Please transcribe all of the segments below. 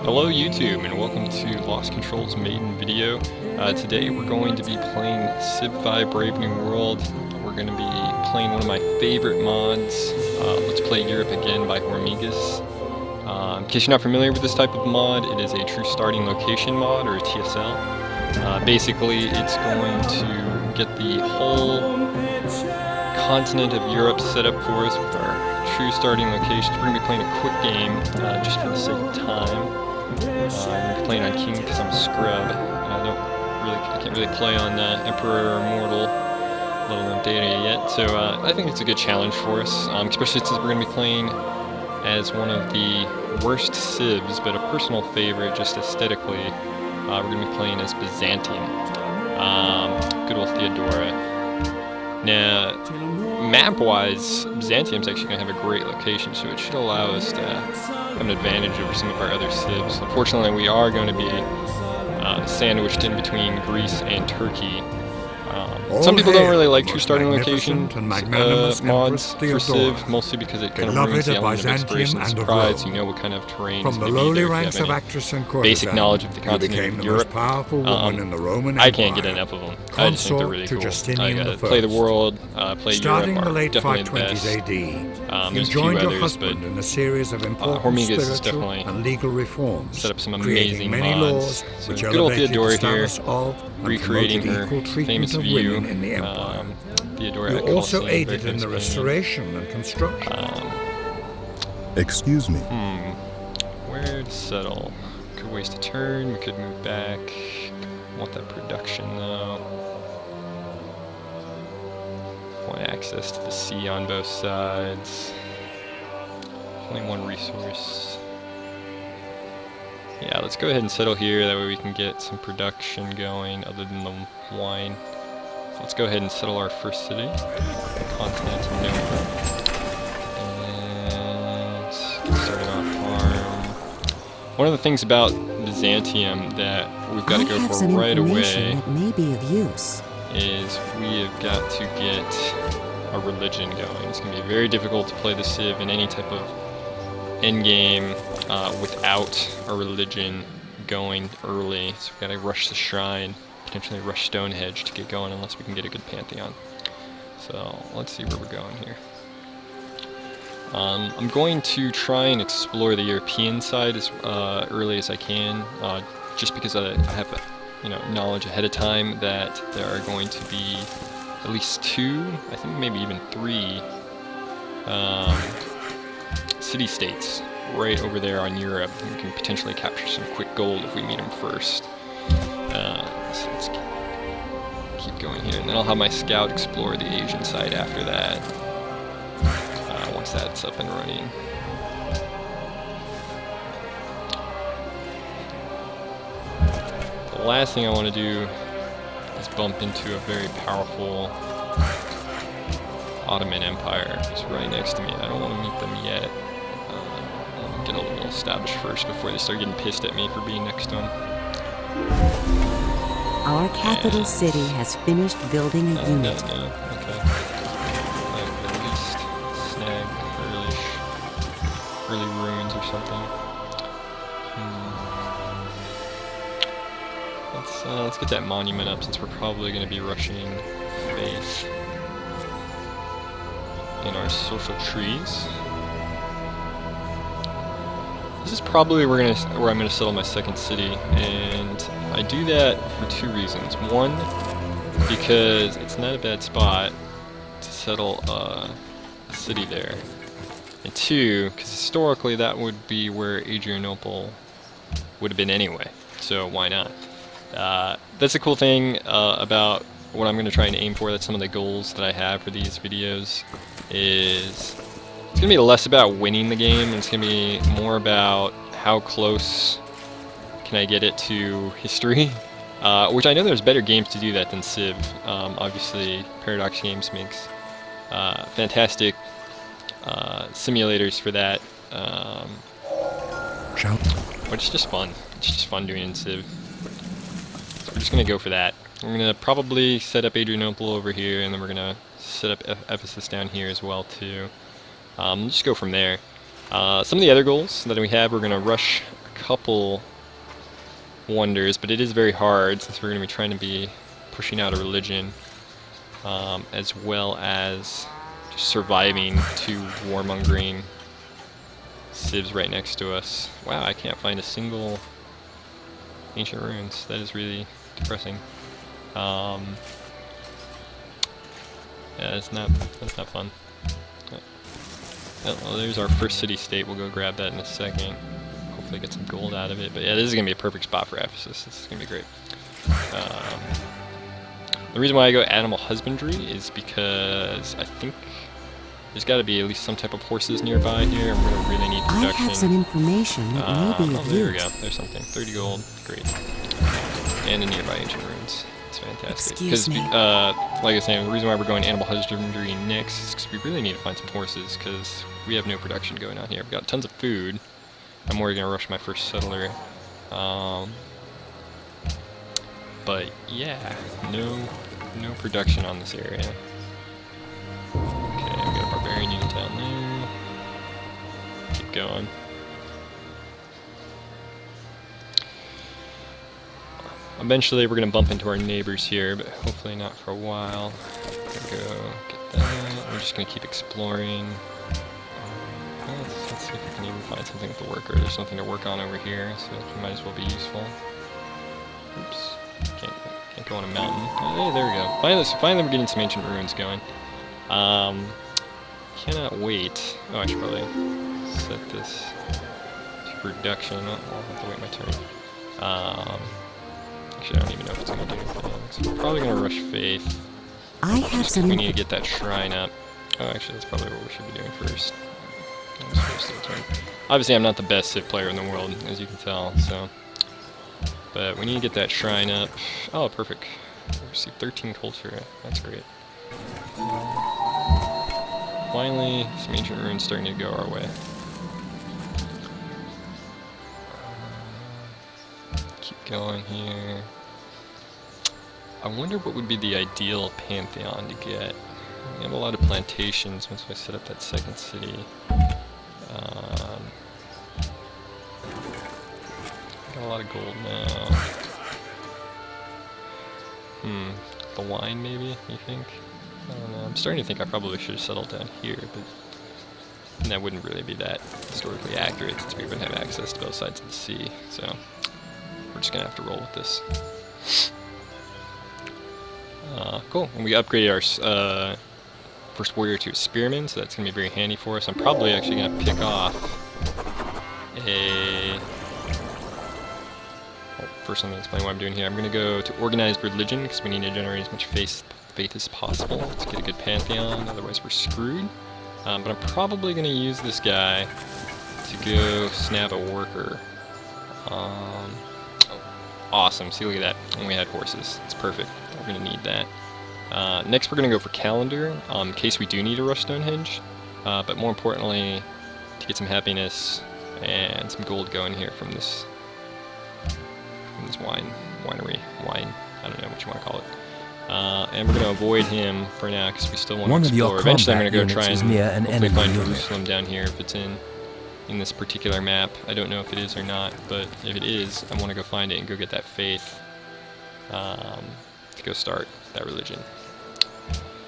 Hello YouTube and welcome to Lost Control's maiden video. Today we're going to be playing Civ 5 Brave New World. We're going to be playing one of my favorite mods, Let's Play Europe Again by Hormigas. In case you're not familiar with this type of mod, it is a true starting location mod, or a TSL. Basically it's going to get the whole continent of Europe set up for us with our true starting locations. We're going to be playing a quick game just for the sake of time. I'm going to be playing on King because I'm a scrub, and I can't really play on Emperor or Mortal, let alone Data yet. So I think it's a good challenge for us, especially since we're going to be playing as one of the worst civs, but a personal favorite just aesthetically. We're going to be playing as Byzantium, good old Theodora. Now, map-wise, Byzantium's actually going to have a great location, so it should allow us to have an advantage over some of our other civs. Unfortunately, we are going to be sandwiched in between Greece and Turkey. Some people don't really like true starting location mods for Civ, mostly because it kind of ruins the element of exploration and surprise. You know what kind of terrain is going to be there if you have any basic knowledge of the continent of Europe. I can't get enough of them. I just think they're really cool. Play the world, play Europe are definitely the best. There's a few others, but Hormigas is definitely set up some amazing mods. So good old Theodora here, recreating her famous view. Theodora you also aided in the restoration and construction. Excuse me. Where to settle? Could waste a turn, we could move back. Want that production though. Want access to the sea on both sides. Only one resource. Yeah, let's go ahead and settle here, that way we can get some production going other than the wine. So let's go ahead and settle our first city, continent of Nova. And get started on a farm. One of the things about Byzantium that we've got to go for right away that may be of use. is we have got to get a religion going. It's going to be very difficult to play the Civ in any type of endgame without a religion going early. So we've got to rush the shrine, potentially rush Stonehenge to get going unless we can get a good pantheon. So let's see where we're going here. I'm going to try and explore the European side as early as I can, just because I have knowledge ahead of time that there are going to be at least 2, I think maybe even 3 city-states right over there on Europe. We can potentially capture some quick gold if we meet them first. So let's keep going here, and then I'll have my scout explore the Asian side after that, once that's up and running. The last thing I want to do is bump into a very powerful Ottoman Empire just right next to me. I don't want to meet them yet. I'll get a little established first before they start getting pissed at me for being next to them. Our capital city has finished building a unit. Okay. At least snag early ruins or something. Let's get that monument up, since we're probably going to be rushing faith in our social trees. This is probably where I'm going to settle my second city, and I do that for 2 reasons. One, because it's not a bad spot to settle a city there, and 2, because historically that would be where Adrianople would have been anyway, so why not? That's a cool thing about what I'm going to try and aim for. That's some of the goals that I have for these videos. It's going to be less about winning the game, and it's going to be more about how close can I get it to history, which I know there's better games to do that than Civ. Obviously, Paradox Games makes fantastic simulators for that, but it's just fun. It's just fun doing it in Civ. So we're just going to go for that. We're going to probably set up Adrianople over here, and then we're going to set up Ephesus down here as well too. Just go from there. Some of the other goals that we have, we're going to rush couple wonders, but it is very hard since we're going to be trying to be pushing out a religion, as well as just surviving two warmongering civs right next to us. Wow, I can't find a single ancient ruins. That is really depressing. Yeah, that's not fun. Well, there's our first city-state. We'll go grab that in a second. Hopefully get some gold out of it. But yeah, this is going to be a perfect spot for Ephesus. This is going to be great. The reason why I go animal husbandry is because I think there's got to be at least some type of horses nearby here. I'm going to really need production. I have some information that may be of there we use. go. There's something. 30 gold. Great. And a nearby ancient ruins. It's fantastic. Excuse me. Like I was saying, the reason why we're going animal husbandry next is because we really need to find some horses, because we have no production going on here. We've got tons of food. I'm already going to rush my first settler. But yeah, no production on this area. Okay, we got a barbarian unit down there. Keep going. Eventually we're going to bump into our neighbors here, but hopefully not for a while. Go get that. We're just going to keep exploring. Let's see if we can even find something with the worker. There's something to work on over here, so it might as well be useful. Oops. Can't go on a mountain. Hey, there we go. Finally we're getting some ancient ruins going. Cannot wait. Oh, I should probably set this to production. I'll have to wait my turn. Actually, I don't even know if it's going to do anything. So we're probably going to rush Faith. I have some. We need to get that shrine up. Oh, actually, that's probably what we should be doing first. Obviously, I'm not the best Civ player in the world, as you can tell, so. But we need to get that shrine up. Oh, perfect. We received 13 culture. That's great. Finally, some ancient ruins starting to go our way. Keep going here. I wonder what would be the ideal pantheon to get. We have a lot of plantations once I set up that second city. Got a lot of gold now. The wine maybe, you think? I don't know. I'm starting to think I probably should have settled down here, but that wouldn't really be that historically accurate since we would have access to both sides of the sea. So we're just gonna have to roll with this. Cool. And we upgraded our first warrior to a spearman, so that's gonna be very handy for us. I'm probably actually gonna pick off a. Well, first, let me explain what I'm doing here. I'm gonna go to organized religion because we need to generate as much faith as possible to get a good pantheon. Otherwise, we're screwed. But I'm probably gonna use this guy to go snap a worker. Awesome. See, look at that. And we had horses. It's perfect. We're going to need that. Next, we're going to go for calendar, in case we do need a rush Stonehenge. But more importantly, to get some happiness and some gold going here from this winery. Wine. I don't know what you want to call it. And we're going to avoid him for now because we still want to explore. Eventually, I'm going to go try and hopefully find Jerusalem down here if it's in this particular map. I don't know if it is or not, but if it is, I want to go find it and go get that faith to go start that religion.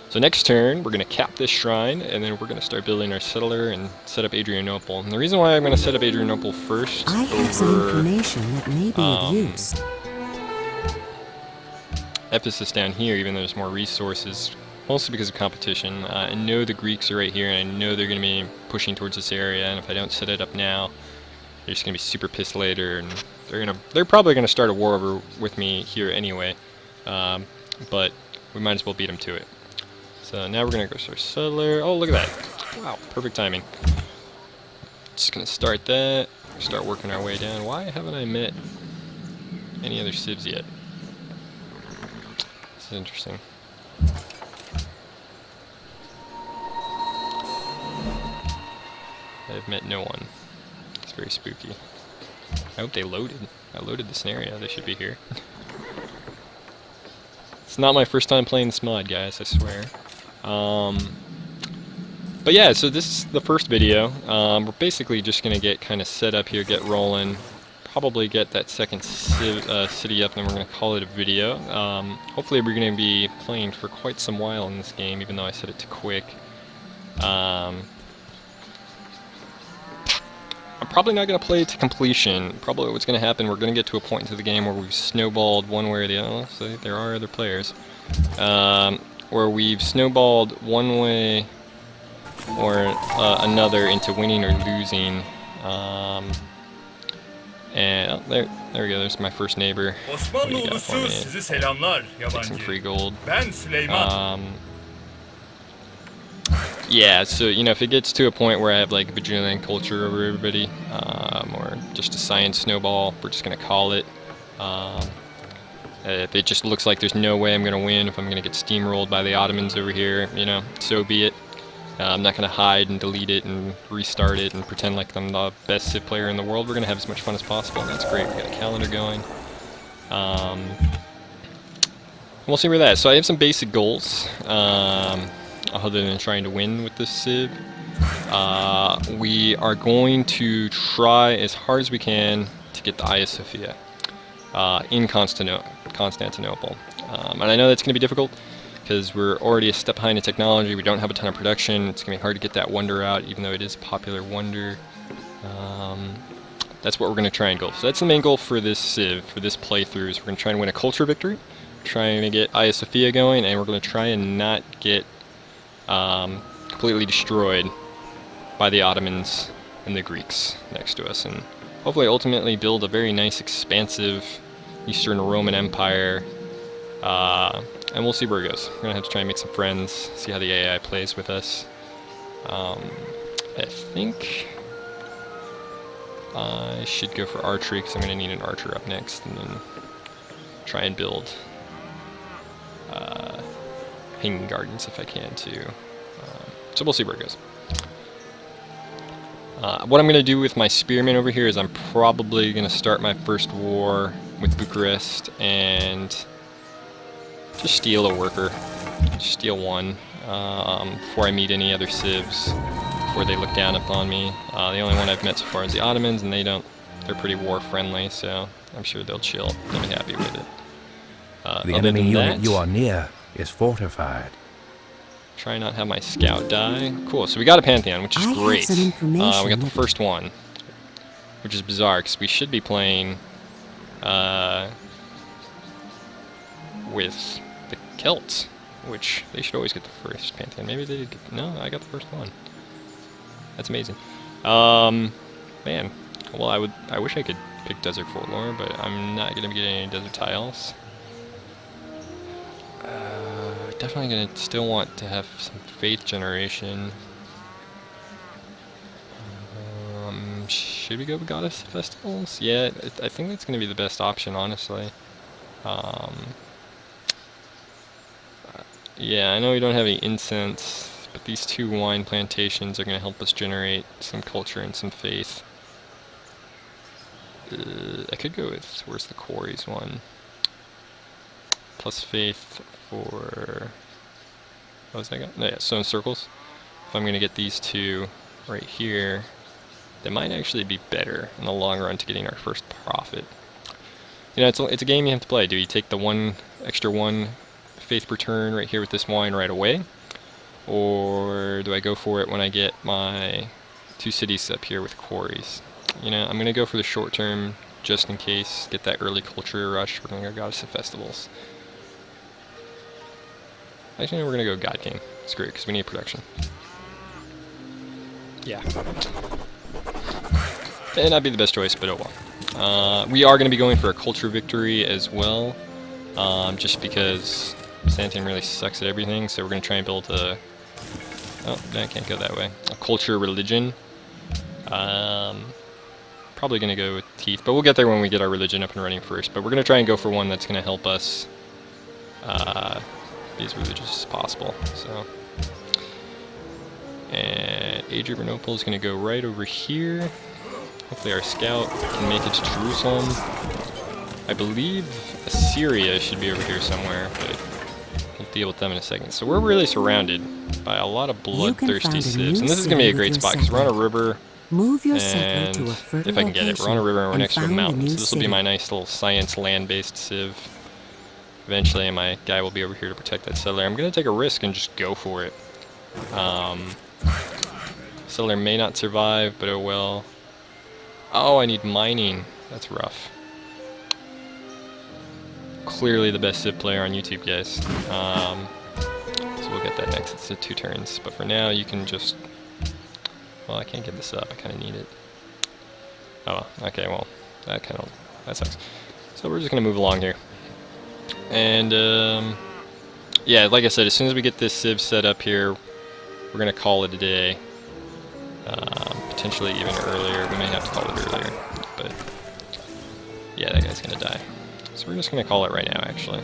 So next turn, we're going to cap this shrine, and then we're going to start building our settler and set up Adrianople. And the reason why I'm going to set up Adrianople first I have some information that may be of use. Ephesus down here, even though there's more resources, mostly because of competition. I know the Greeks are right here, and I know they're going to be pushing towards this area, and if I don't set it up now, they're just going to be super pissed later, and they're probably going to start a war over with me here anyway, but we might as well beat them to it. So now we're going to go start settler. Oh, look at that. Wow, perfect timing. Just going to start that, start working our way down. Why haven't I met any other civs yet? This is interesting. I've met no one. It's very spooky. I hope they loaded. I loaded the scenario. They should be here. It's not my first time playing this mod, guys, I swear. But yeah, so this is the first video. We're basically just going to get kind of set up here, get rolling. probably get that second city up, and then we're going to call it a video. Hopefully we're going to be playing for quite some while in this game, even though I set it to quick. I'm probably not going to play it to completion. Probably what's going to happen, we're going to get to a point into the game where we've snowballed one way or the other. So there are other players. Where we've snowballed one way or another into winning or losing. And oh, there we go. There's my first neighbor. What do you got for me? Take some free gold. Yeah, so you know, if it gets to a point where I have like Byzantine culture over everybody, or just a science snowball, we're just gonna call it. If it just looks like there's no way I'm gonna win, if I'm gonna get steamrolled by the Ottomans over here, you know, so be it. I'm not gonna hide and delete it and restart it and pretend like I'm the best Civ player in the world. We're gonna have as much fun as possible, and that's great. We got a calendar going. We'll see where that is. So I have some basic goals. Other than trying to win with this Civ. We are going to try as hard as we can to get the Hagia Sophia in Constantinople. And I know that's going to be difficult because we're already a step behind in technology. We don't have a ton of production. It's going to be hard to get that wonder out, even though it is a popular wonder. That's what we're going to try and go. So that's the main goal for this Civ, for this playthrough, is we're going to try and win a culture victory, trying to get Hagia Sophia going, and we're going to try and not get completely destroyed by the Ottomans and the Greeks next to us, and hopefully ultimately build a very nice expansive Eastern Roman Empire, and we'll see where it goes. We're gonna have to try and make some friends, see how the AI plays with us. I think I should go for archery because I'm gonna need an archer up next, and then try and build hanging gardens if I can too. So we'll see where it goes. What I'm going to do with my spearmen over here is I'm probably going to start my first war with Bucharest and just steal a worker. Just steal one before I meet any other civs, before they look down upon me. The only one I've met so far is the Ottomans, and they're pretty war friendly, so I'm sure they'll chill. They'll be happy with it. The enemy unit you are near is fortified. Try not have my scout die. Cool, so we got a Pantheon, which is great. We got the first one, which is bizarre, because we should be playing with the Celts, which they should always get the first Pantheon. Maybe they did get... No, I got the first one. That's amazing. Man, well, I wish I could pick Desert Folklore, but I'm not going to be getting any Desert Tiles. Definitely going to still want to have some faith generation. Should we go with Goddess Festivals? Yeah, I think that's going to be the best option, honestly. Yeah, I know we don't have any incense, but these two wine plantations are going to help us generate some culture and some faith. I could go with, where's the quarries one? Plus faith for, what was that got? No, yeah, stone circles. If I'm going to get these two right here, they might actually be better in the long run to getting our first profit. You know, it's a game you have to play. Do you take the extra one faith per turn right here with this wine right away? Or do I go for it when I get my two cities up here with quarries? You know, I'm going to go for the short term just in case, get that early culture rush. We're going to go Goddess of Festivals. Actually, no, we're going to go God King. It's great because we need production. Yeah. May not be the best choice, but oh well. We are going to be going for a culture victory as well, just because Byzantium really sucks at everything, so we're going to try and build a... Oh, no, I can't go that way. A culture religion. Probably going to go with teeth, but we'll get there when we get our religion up and running first. But we're going to try and go for one that's going to help us be as religious as possible. So, and Adrianople is going to go right over here. Hopefully our scout can make it to Jerusalem. I believe Assyria should be over here somewhere, but we'll deal with them in a second. So we're really surrounded by a lot of bloodthirsty civs, and this is going to be a great spot because we're on a river. Move your settler And to a fertile if I can get it, we're on a river and we're location next to a and found mountain, new so this will be city. my nice little science land-based civ. Eventually my guy will be over here to protect that settler. I'm going to take a risk and just go for it. Settler may not survive, but oh well. Oh, I need mining. That's rough. Clearly the best civ player on YouTube, guys. So we'll get that next. It's 2 turns. But for now, you can just... Well, I can't get this up. I kind of need it. Oh, okay, well, that sucks. So we're just going to move along here. And, yeah, like I said, as soon as we get this civ set up here, we're going to call it a day. Potentially even earlier. We may have to call it earlier. But, yeah, that guy's going to die. So we're just going to call it right now, actually.